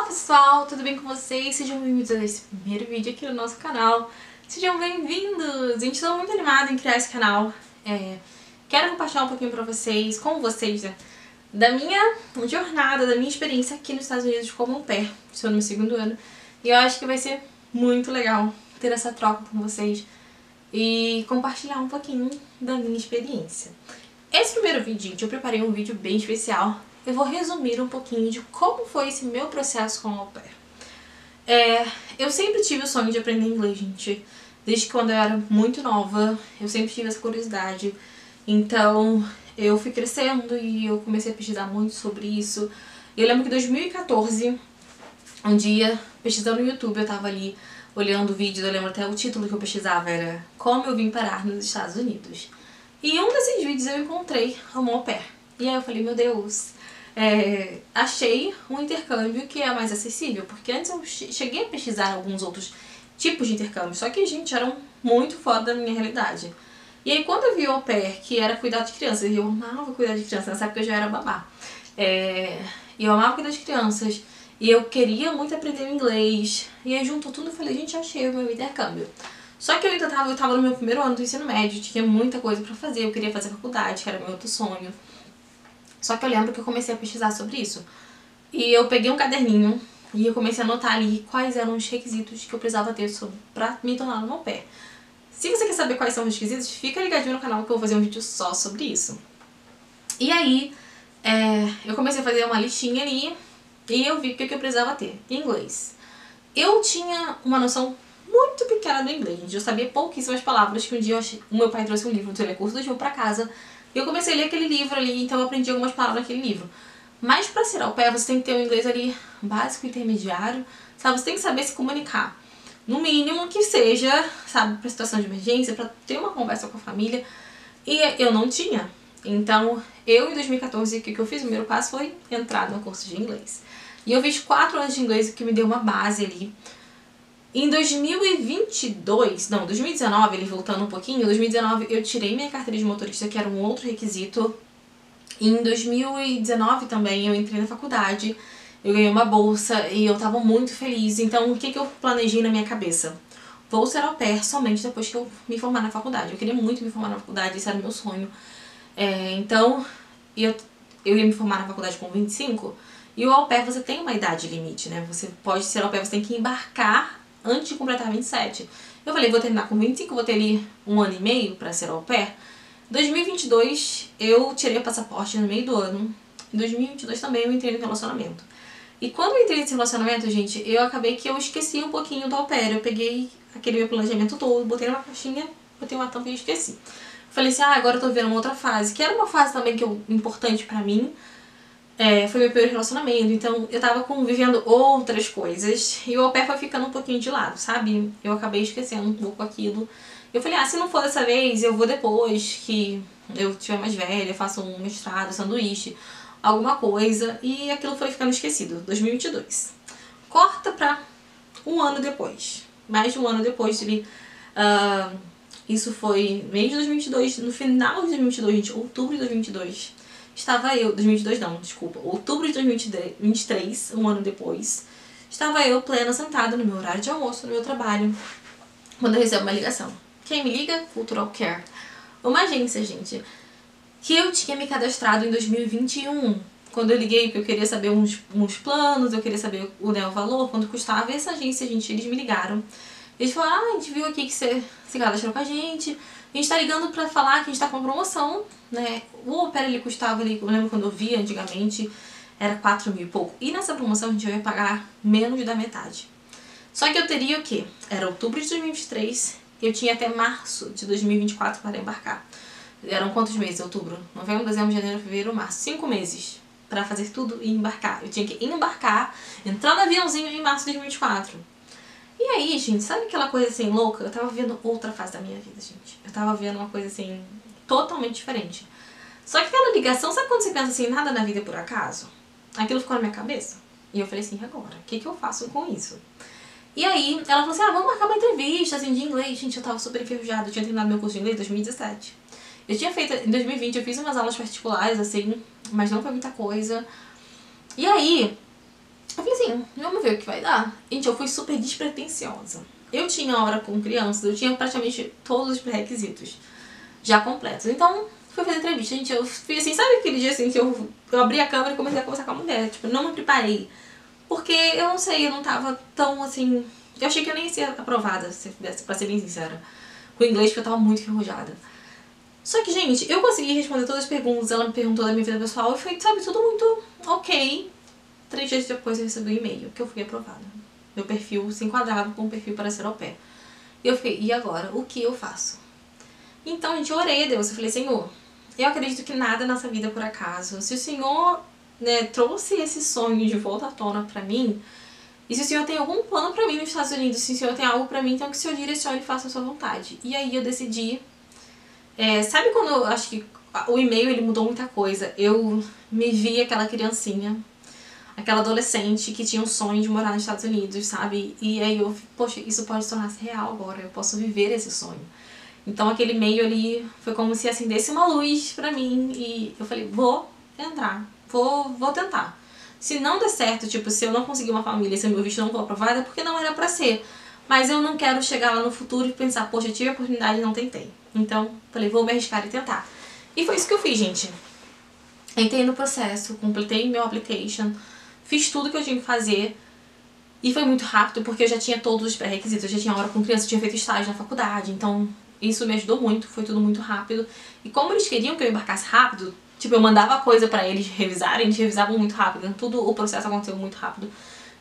pessoal, tudo bem com vocês? Sejam bem-vindos a esse primeiro vídeo aqui no nosso canal. Sejam bem-vindos! Gente, estou muito animada em criar esse canal. Quero compartilhar um pouquinho com vocês, né, da minha jornada, da minha experiência aqui nos Estados Unidos como au pair. Estou no meu segundo ano e eu acho que vai ser muito legal ter essa troca com vocês e compartilhar um pouquinho da minha experiência. Esse primeiro vídeo, gente, eu preparei um vídeo bem especial. Eu vou resumir um pouquinho de como foi esse meu processo com au pair. Eu sempre tive o sonho de aprender inglês, gente. Desde quando eu era muito nova, eu sempre tive essa curiosidade. Então, eu fui crescendo e eu comecei a pesquisar muito sobre isso. E eu lembro que em 2014, um dia, pesquisando no YouTube, eu tava ali olhando o vídeo, eu lembro até o título que eu pesquisava era Como eu vim parar nos Estados Unidos. E em um desses vídeos eu encontrei uma au pair. E aí eu falei, meu Deus, achei um intercâmbio que é mais acessível, porque antes eu cheguei a pesquisar alguns outros tipos de intercâmbio, só que, gente, eram muito fora da minha realidade. E aí quando eu vi o au pair, que era cuidar de crianças, e eu amava cuidar de crianças, nessa época eu já era babá, e eu amava cuidar de crianças, e eu queria muito aprender inglês, e aí juntou tudo e falei, gente, achei o meu intercâmbio. Só que eu tava no meu primeiro ano do ensino médio, tinha muita coisa pra fazer, eu queria fazer faculdade, que era meu outro sonho. Só que eu lembro que eu comecei a pesquisar sobre isso. E eu peguei um caderninho e eu comecei a anotar ali quais eram os requisitos que eu precisava ter pra me tornar um au pair. Se você quer saber quais são os requisitos, fica ligadinho no canal que eu vou fazer um vídeo só sobre isso. E aí, eu comecei a fazer uma listinha ali e eu vi o que eu precisava ter. Inglês. Eu tinha uma noção muito pequena do inglês, gente. Eu sabia pouquíssimas palavras, que um dia o meu pai trouxe um livro do Telecurso do João pra casa. E eu comecei a ler aquele livro ali, então eu aprendi algumas palavras naquele livro. Mas pra ser au pair, você tem que ter um inglês ali básico, intermediário, sabe? Você tem que saber se comunicar. No mínimo que seja, sabe, pra situação de emergência, pra ter uma conversa com a família. E eu não tinha. Então, em 2014, o que eu fiz? O primeiro passo foi entrar no curso de inglês. E eu fiz 4 anos de inglês, que me deu uma base ali. Em 2019, ele voltando um pouquinho, em 2019 eu tirei minha carteira de motorista, que era um outro requisito. E em 2019 também eu entrei na faculdade, eu ganhei uma bolsa e eu tava muito feliz. Então o que eu planejei na minha cabeça? Vou ser au pair somente depois que eu me formar na faculdade. Eu queria muito me formar na faculdade, esse era o meu sonho. Então eu ia me formar na faculdade com 25, e o au pair você tem uma idade limite, né? Você pode ser au pair, você tem que embarcar antes de completar 27. Eu falei, vou terminar com 25, vou ter ali 1 ano e meio pra ser au pair. Em 2022, eu tirei o passaporte no meio do ano. Em 2022 também eu entrei no relacionamento. E quando eu entrei nesse relacionamento, gente, eu acabei que eu esqueci um pouquinho do au pair. Eu peguei aquele meu planejamento todo, botei numa caixinha, botei uma tampa e esqueci. Falei assim, agora eu tô vivendo uma outra fase, que era uma fase também importante pra mim. Foi meu primeiro relacionamento, então eu tava vivendo outras coisas e o au pair foi ficando um pouquinho de lado, sabe? Eu acabei esquecendo um pouco aquilo. Eu falei, se não for dessa vez, eu vou depois que eu tiver mais velha, faço um mestrado, sanduíche, alguma coisa, e aquilo foi ficando esquecido. 2022. Corta pra um ano depois, mais de um ano depois, isso foi mês de 2022, no final de 2022, gente, outubro de 2022. Estava eu, 2022 não, desculpa, outubro de 2023, um ano depois, estava eu plena, sentada no meu horário de almoço, no meu trabalho, quando eu recebo uma ligação. Quem me liga? Cultural Care. Uma agência, gente, que eu tinha me cadastrado em 2021. Quando eu liguei, porque eu queria saber uns planos, eu queria saber o valor, quanto custava, e essa agência, gente, eles me ligaram. Eles falaram, a gente viu aqui que você se cadastrou com a gente tá ligando pra falar que a gente tá com uma promoção, né? O au pair, ele custava ali, eu lembro quando eu via antigamente, era 4 mil e pouco. E nessa promoção a gente ia pagar menos da metade. Só que eu teria o quê? Era outubro de 2023, eu tinha até março de 2024 para embarcar. Eram quantos meses? Outubro, novembro, dezembro, janeiro, fevereiro, março. 5 meses pra fazer tudo e embarcar. Eu tinha que embarcar, entrar no aviãozinho em março de 2024. E aí, gente, sabe aquela coisa assim, louca? Eu tava vivendo outra fase da minha vida, gente. Eu tava vivendo uma coisa assim, totalmente diferente. Só que aquela ligação, sabe quando você pensa assim, nada na vida é por acaso? Aquilo ficou na minha cabeça. E eu falei assim, agora, o que eu faço com isso? E aí, ela falou assim, vamos marcar uma entrevista, assim, de inglês. Gente, eu tava super enferrujada, eu tinha terminado meu curso de inglês em 2017. Eu tinha feito, em 2020, eu fiz umas aulas particulares, assim, mas não foi muita coisa. E aí, eu falei assim, assim, vamos ver o que vai dar. Gente, eu fui super despretensiosa. Eu tinha hora com crianças, eu tinha praticamente todos os pré-requisitos já completos. Então, fui fazer entrevista. Gente, eu fui assim, sabe aquele dia assim que eu abri a câmera e comecei a conversar com a mulher? Tipo, não me preparei. Porque eu não sei, eu não tava tão assim... Eu achei que eu nem ia ser aprovada, pra ser bem sincera. Com o inglês, porque eu tava muito enferrujada. Só que, gente, eu consegui responder todas as perguntas. Ela me perguntou da minha vida pessoal e foi, sabe, tudo muito ok. 3 dias depois eu recebi um e-mail que eu fui aprovada. Meu perfil se enquadrava com o perfil para ser au pair. E eu fiquei, e agora? O que eu faço? Então, gente, eu orei a Deus. Eu falei, Senhor, eu acredito que nada nessa vida é por acaso. Se o Senhor, né, trouxe esse sonho de volta à tona pra mim, e se o Senhor tem algum plano pra mim nos Estados Unidos, se o Senhor tem algo pra mim, então que o Senhor direcione e faça a sua vontade. E aí eu decidi... sabe quando eu acho que o e-mail ele mudou muita coisa? Eu me vi aquela criancinha, aquela adolescente que tinha um sonho de morar nos Estados Unidos, sabe? E aí eu, poxa, isso pode tornar-se real agora, eu posso viver esse sonho. Então aquele e-mail ali foi como se acendesse uma luz pra mim e eu falei, vou entrar, vou tentar. Se não der certo, tipo, se eu não conseguir uma família, se o meu visto não for aprovado, é porque não era pra ser. Mas eu não quero chegar lá no futuro e pensar, poxa, eu tive a oportunidade e não tentei. Então, falei, vou me arriscar e tentar. E foi isso que eu fiz, gente. Entrei no processo, completei meu application, fiz tudo que eu tinha que fazer. E foi muito rápido, porque eu já tinha todos os pré-requisitos. Eu já tinha hora com criança, eu tinha feito estágio na faculdade. Então, isso me ajudou muito, foi tudo muito rápido. E como eles queriam que eu embarcasse rápido, tipo, eu mandava coisa pra eles revisarem, eles revisavam muito rápido. Então, tudo o processo aconteceu muito rápido.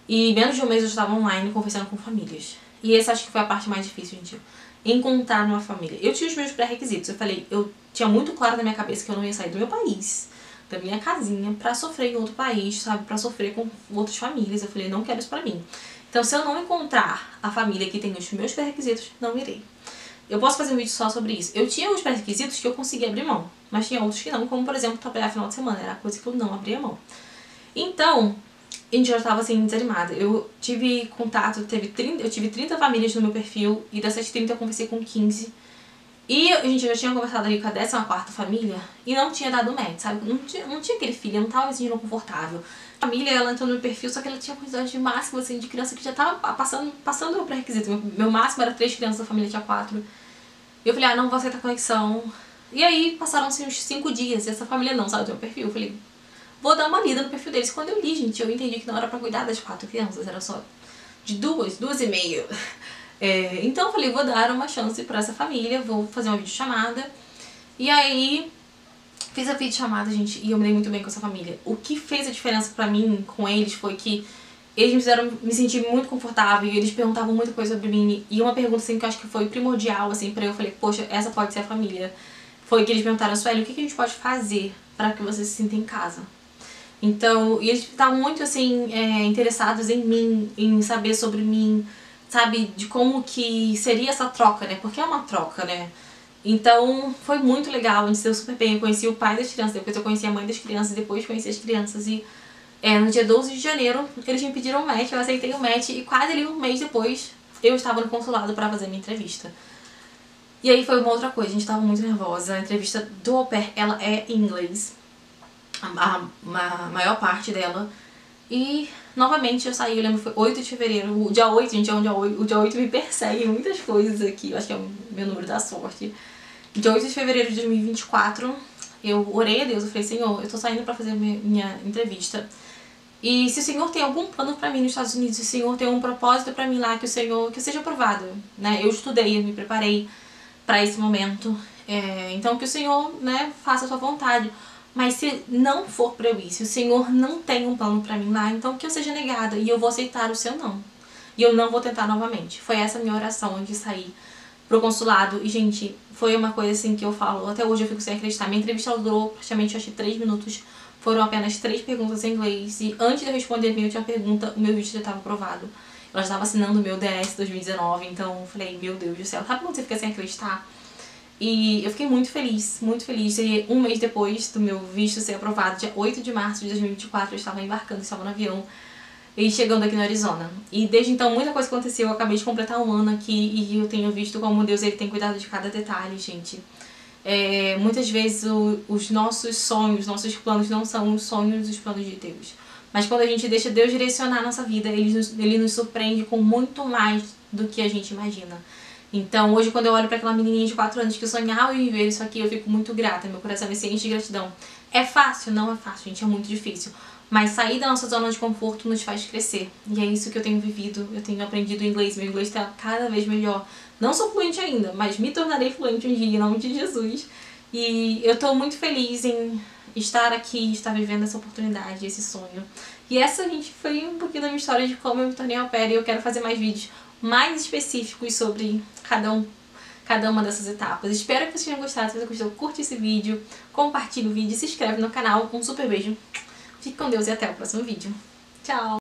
E menos de um mês eu estava online conversando com famílias. E essa acho que foi a parte mais difícil, gente. Encontrar uma família. Eu tinha os meus pré-requisitos. Eu falei, eu tinha muito claro na minha cabeça que eu não ia sair do meu país, da minha casinha, pra sofrer em outro país, sabe? Pra sofrer com outras famílias. Eu falei, não quero isso pra mim. Então, se eu não encontrar a família que tem os meus pré-requisitos, não irei. Eu posso fazer um vídeo só sobre isso. Eu tinha os pré-requisitos que eu conseguia abrir mão, mas tinha outros que não, como por exemplo, trabalhar final de semana. Era a coisa que eu não abria mão. Então, a gente já estava assim, desanimada. Eu tive contato, eu tive 30 famílias no meu perfil, e dessas 30 eu conversei com 15. E a gente já tinha conversado ali com a 14ª família e não tinha dado match, sabe? Não tinha aquele filho, eu não tava me sentindo confortável. A família, ela entrou no meu perfil, só que ela tinha uma quantidade máxima, assim, de criança que já tava passando o meu pré-requisito. Meu máximo era 3 crianças, a família tinha 4. E eu falei, não vou aceitar conexão. E aí passaram-se uns 5 dias e essa família não saiu do meu perfil. Eu falei, vou dar uma lida no perfil deles. Quando eu li, gente, eu entendi que não era pra cuidar das 4 crianças, era só de 2 e meia. Então eu falei, vou dar uma chance pra essa família, vou fazer uma videochamada. E aí fiz a videochamada, gente, e eu me dei muito bem com essa família. O que fez a diferença pra mim com eles foi que eles me fizeram me sentir muito confortável, e eles perguntavam muita coisa sobre mim. E uma pergunta assim que eu acho que foi primordial assim pra eu falei, poxa, essa pode ser a família. Foi que eles perguntaram, Sueli, o que a gente pode fazer pra que você se sinta em casa? Então, e eles estavam muito assim, interessados em mim, em saber sobre mim, sabe, de como que seria essa troca, né, porque é uma troca, né. Então, foi muito legal, a gente se deu super bem, eu conheci o pai das crianças, depois eu conheci a mãe das crianças, depois conheci as crianças e no dia 12 de janeiro eles me pediram um match, eu aceitei o match e quase ali um mês depois eu estava no consulado pra fazer minha entrevista. E aí foi uma outra coisa, a gente tava muito nervosa, a entrevista do au pair, ela é em inglês, a maior parte dela. E novamente eu saí, eu lembro que foi 8 de fevereiro, o dia 8, gente, o dia 8 me persegue em muitas coisas aqui, eu acho que é o meu número da sorte. Dia 8 de fevereiro de 2024, eu orei a Deus, eu falei, Senhor, eu tô saindo pra fazer minha entrevista. E se o Senhor tem algum plano pra mim nos Estados Unidos, se o Senhor tem um propósito pra mim lá, que eu seja aprovado, né? Eu estudei, eu me preparei pra esse momento, então que o Senhor, né, faça a sua vontade. Mas se não for pra eu ir, se o Senhor não tem um plano pra mim lá, então que eu seja negada e eu vou aceitar o seu não. E eu não vou tentar novamente. Foi essa a minha oração antes de sair pro consulado. E, gente, foi uma coisa assim que eu falo, até hoje eu fico sem acreditar. Minha entrevista ela durou praticamente, acho que 3 minutos. Foram apenas 3 perguntas em inglês. E antes de eu responder a minha última pergunta, o meu visto já estava aprovado. Ela já estava assinando o meu DS 2019, então eu falei, meu Deus do céu, sabe quando você fica sem acreditar? E eu fiquei muito feliz, muito feliz. E um mês depois do meu visto ser aprovado, dia 8 de março de 2024, eu estava embarcando, estava no avião e chegando aqui no Arizona. E desde então muita coisa aconteceu, eu acabei de completar um ano aqui e eu tenho visto como Deus ele tem cuidado de cada detalhe, gente. Muitas vezes os nossos sonhos, nossos planos não são os sonhos e os planos de Deus. Mas quando a gente deixa Deus direcionar a nossa vida, Ele nos surpreende com muito mais do que a gente imagina. Então, hoje, quando eu olho para aquela menininha de 4 anos que sonhava em viver isso aqui, eu fico muito grata. Meu coração me enche de gratidão. É fácil? Não é fácil, gente. É muito difícil. Mas sair da nossa zona de conforto nos faz crescer. E é isso que eu tenho vivido. Eu tenho aprendido inglês. Meu inglês está cada vez melhor. Não sou fluente ainda, mas me tornarei fluente um dia, em nome de Jesus. E eu tô muito feliz em estar aqui, estar vivendo essa oportunidade, esse sonho. E essa, gente, foi um pouquinho da minha história de como eu me tornei au pair, e eu quero fazer mais vídeos mais específicos sobre cada uma dessas etapas. Espero que vocês tenham gostado. Se você gostou, curte esse vídeo, compartilhe o vídeo, se inscreve no canal. Um super beijo, fique com Deus e até o próximo vídeo. Tchau!